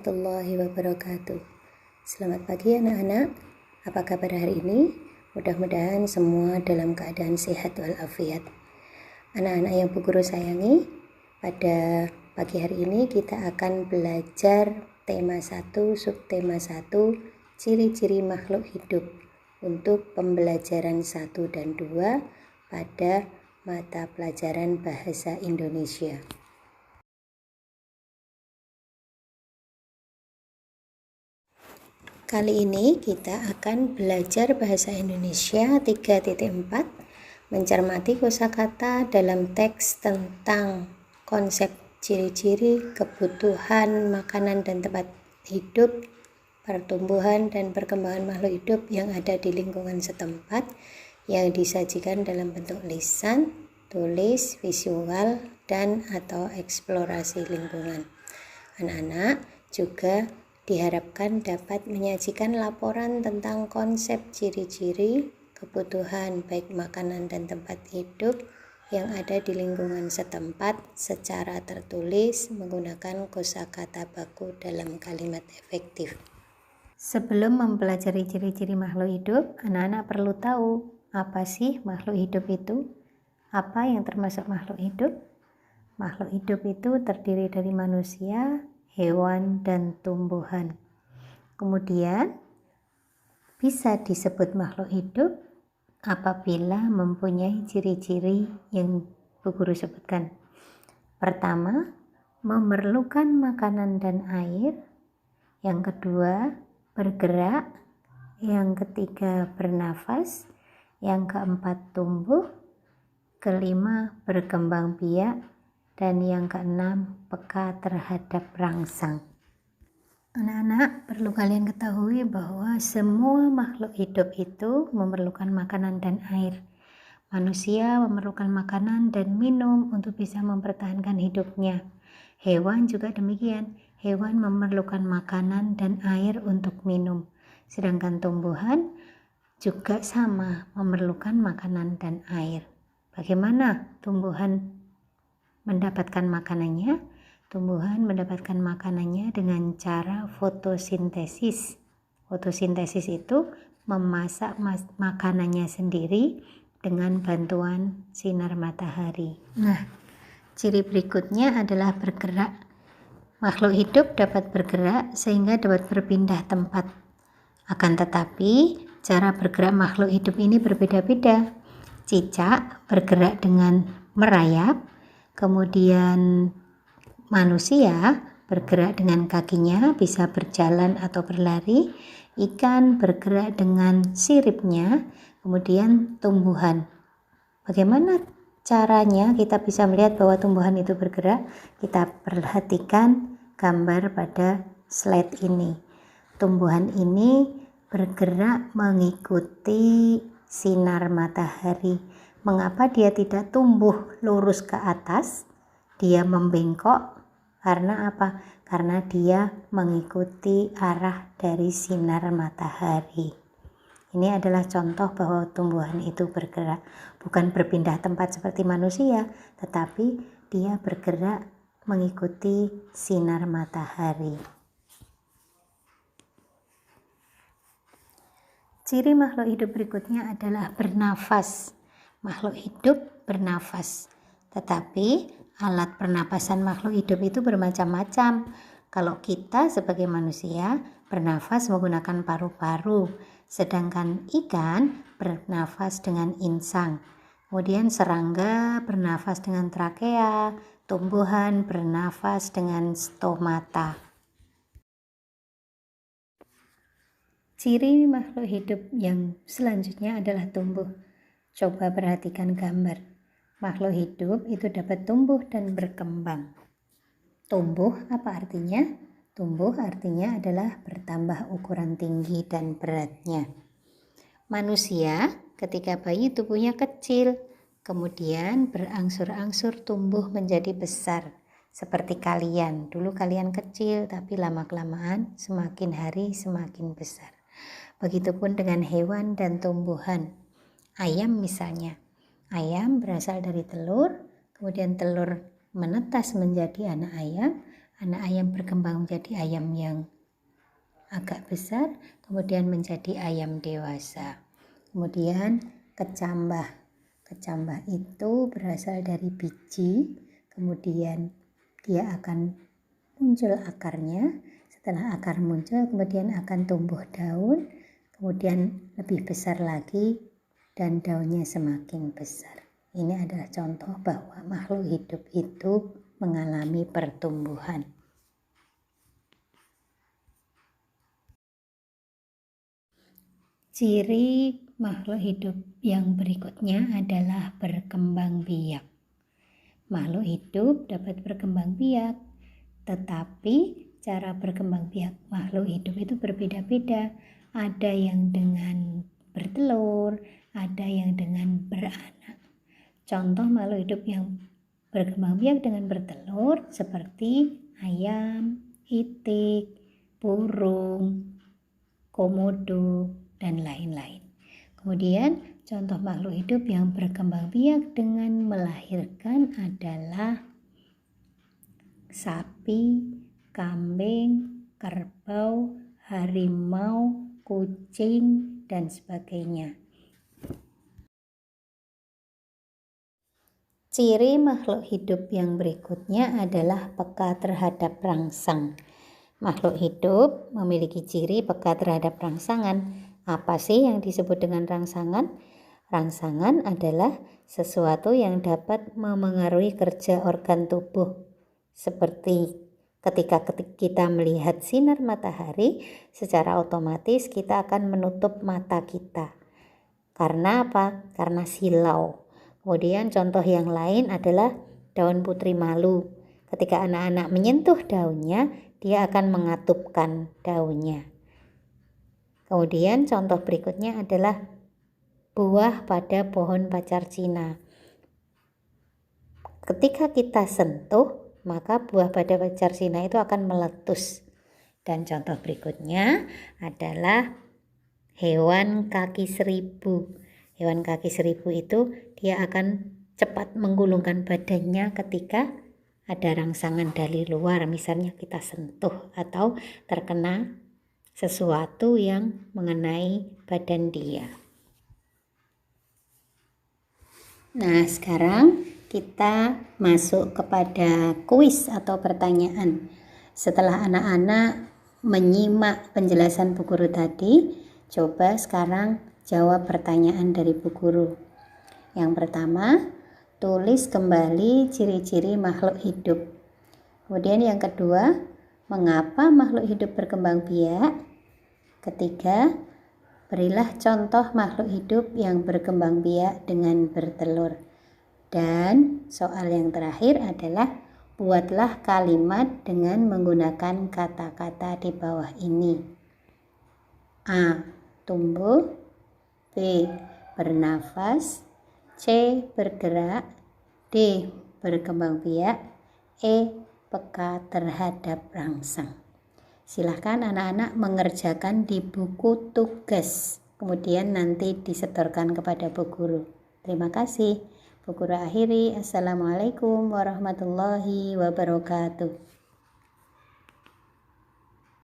warahmatullahi wabarakatuh. Selamat pagi anak-anak, apa kabar hari ini? Mudah-mudahan semua dalam keadaan sehat walafiat. Anak-anak yang Bu Guru sayangi, pada pagi hari ini kita akan belajar tema 1, subtema 1, ciri-ciri makhluk hidup untuk pembelajaran 1 dan 2 pada mata pelajaran Bahasa Indonesia. Kali ini kita akan belajar Bahasa Indonesia 3.4, mencermati kosakata dalam teks tentang konsep ciri-ciri kebutuhan makanan dan tempat hidup, pertumbuhan dan perkembangan makhluk hidup yang ada di lingkungan setempat yang disajikan dalam bentuk lisan, tulis, visual, dan atau eksplorasi lingkungan. Anak-anak juga diharapkan dapat menyajikan laporan tentang konsep ciri-ciri kebutuhan baik makanan dan tempat hidup yang ada di lingkungan setempat secara tertulis menggunakan kosakata baku dalam kalimat efektif. Sebelum mempelajari ciri-ciri makhluk hidup, anak-anak perlu tahu apa sih makhluk hidup itu? Apa yang termasuk makhluk hidup? Makhluk hidup itu terdiri dari manusia, hewan, dan tumbuhan. Kemudian bisa disebut makhluk hidup apabila mempunyai ciri-ciri yang Bu Guru sebutkan. Pertama, memerlukan makanan dan air. Yang kedua, bergerak. Yang ketiga, bernafas. Yang keempat, tumbuh. Kelima, berkembang biak. Dan yang keenam, peka terhadap rangsang. Anak-anak, perlu kalian ketahui bahwa semua makhluk hidup itu memerlukan makanan dan air. Manusia memerlukan makanan dan minum untuk bisa mempertahankan hidupnya. Hewan juga demikian. Hewan memerlukan makanan dan air untuk minum. Sedangkan tumbuhan juga sama, memerlukan makanan dan air. Bagaimana tumbuhan mendapatkan makanannya? Tumbuhan mendapatkan makanannya dengan cara fotosintesis. Fotosintesis itu memasak makanannya sendiri dengan bantuan sinar matahari. Nah, ciri berikutnya adalah bergerak. Makhluk hidup dapat bergerak sehingga dapat berpindah tempat. Akan tetapi, cara bergerak makhluk hidup ini berbeda-beda. Cicak bergerak dengan merayap, kemudian manusia bergerak dengan kakinya, bisa berjalan atau berlari. Ikan bergerak dengan siripnya. Kemudian tumbuhan. Bagaimana caranya kita bisa melihat bahwa tumbuhan itu bergerak? Kita perhatikan gambar pada slide ini. Tumbuhan ini bergerak mengikuti sinar matahari. Mengapa dia tidak tumbuh lurus ke atas? Dia membengkok. Karena apa? Karena dia mengikuti arah dari sinar matahari. Ini adalah contoh bahwa tumbuhan itu bergerak, bukan berpindah tempat seperti manusia, tetapi dia bergerak mengikuti sinar matahari. Ciri makhluk hidup berikutnya adalah bernafas. Makhluk hidup bernafas, tetapi alat pernapasan makhluk hidup itu bermacam-macam. Kalau kita sebagai manusia bernafas menggunakan paru-paru, sedangkan ikan bernafas dengan insang. Kemudian serangga bernafas dengan trakea, tumbuhan bernafas dengan stomata. Ciri makhluk hidup yang selanjutnya adalah tumbuh. Coba perhatikan gambar. Makhluk hidup itu dapat tumbuh dan berkembang. Tumbuh apa artinya? Tumbuh artinya adalah bertambah ukuran tinggi dan beratnya. Manusia ketika bayi tubuhnya kecil, kemudian berangsur-angsur tumbuh menjadi besar. Seperti kalian, dulu kalian kecil tapi lama-kelamaan semakin hari semakin besar. Begitupun dengan hewan dan tumbuhan. Ayam misalnya. Ayam berasal dari telur, kemudian telur menetas menjadi anak ayam. Anak ayam berkembang menjadi ayam yang agak besar, kemudian menjadi ayam dewasa. Kemudian kecambah. Kecambah itu berasal dari biji, kemudian dia akan muncul akarnya. Setelah akar muncul, kemudian akan tumbuh daun, kemudian lebih besar lagi dan daunnya semakin besar. Ini adalah contoh bahwa makhluk hidup itu mengalami pertumbuhan. Ciri makhluk hidup yang berikutnya adalah berkembang biak. Makhluk hidup dapat berkembang biak, tetapi cara berkembang biak makhluk hidup itu berbeda-beda. Ada yang dengan bertelur, ada yang dengan beranak. Contoh makhluk hidup yang berkembang biak dengan bertelur seperti ayam, itik, burung, komodo, dan lain-lain. Kemudian contoh makhluk hidup yang berkembang biak dengan melahirkan adalah sapi, kambing, kerbau, harimau, kucing, dan sebagainya. Ciri makhluk hidup yang berikutnya adalah peka terhadap rangsang. Makhluk hidup memiliki ciri peka terhadap rangsangan. Apa sih yang disebut dengan rangsangan? Rangsangan adalah sesuatu yang dapat memengaruhi kerja organ tubuh. Seperti ketika kita melihat sinar matahari, secara otomatis kita akan menutup mata kita. Karena apa? Karena silau. Kemudian contoh yang lain adalah daun putri malu. Ketika anak-anak menyentuh daunnya, dia akan mengatupkan daunnya. Kemudian contoh berikutnya adalah buah pada pohon pacar Cina. Ketika kita sentuh, maka buah pada pacar Cina itu akan meletus. Dan contoh berikutnya adalah hewan kaki seribu. Hewan kaki seribu itu dia akan cepat menggulungkan badannya ketika ada rangsangan dari luar, misalnya kita sentuh atau terkena sesuatu yang mengenai badan dia. Nah, sekarang kita masuk kepada kuis atau pertanyaan. Setelah anak-anak menyimak penjelasan Bu Guru tadi, coba sekarang jawab pertanyaan dari Bu Guru. Yang pertama, tulis kembali ciri-ciri makhluk hidup. Kemudian yang kedua, mengapa makhluk hidup berkembang biak? Ketiga, berilah contoh makhluk hidup yang berkembang biak dengan bertelur. Dan soal yang terakhir adalah buatlah kalimat dengan menggunakan kata-kata di bawah ini. A. Tumbuh. B. Bernafas. C. Bergerak. D. Berkembang biak. E. Peka terhadap rangsang. Silahkan anak-anak mengerjakan di buku tugas, kemudian nanti disetorkan kepada Bu Guru. Terima kasih. Bu Guru akhiri. Assalamualaikum warahmatullahi wabarakatuh.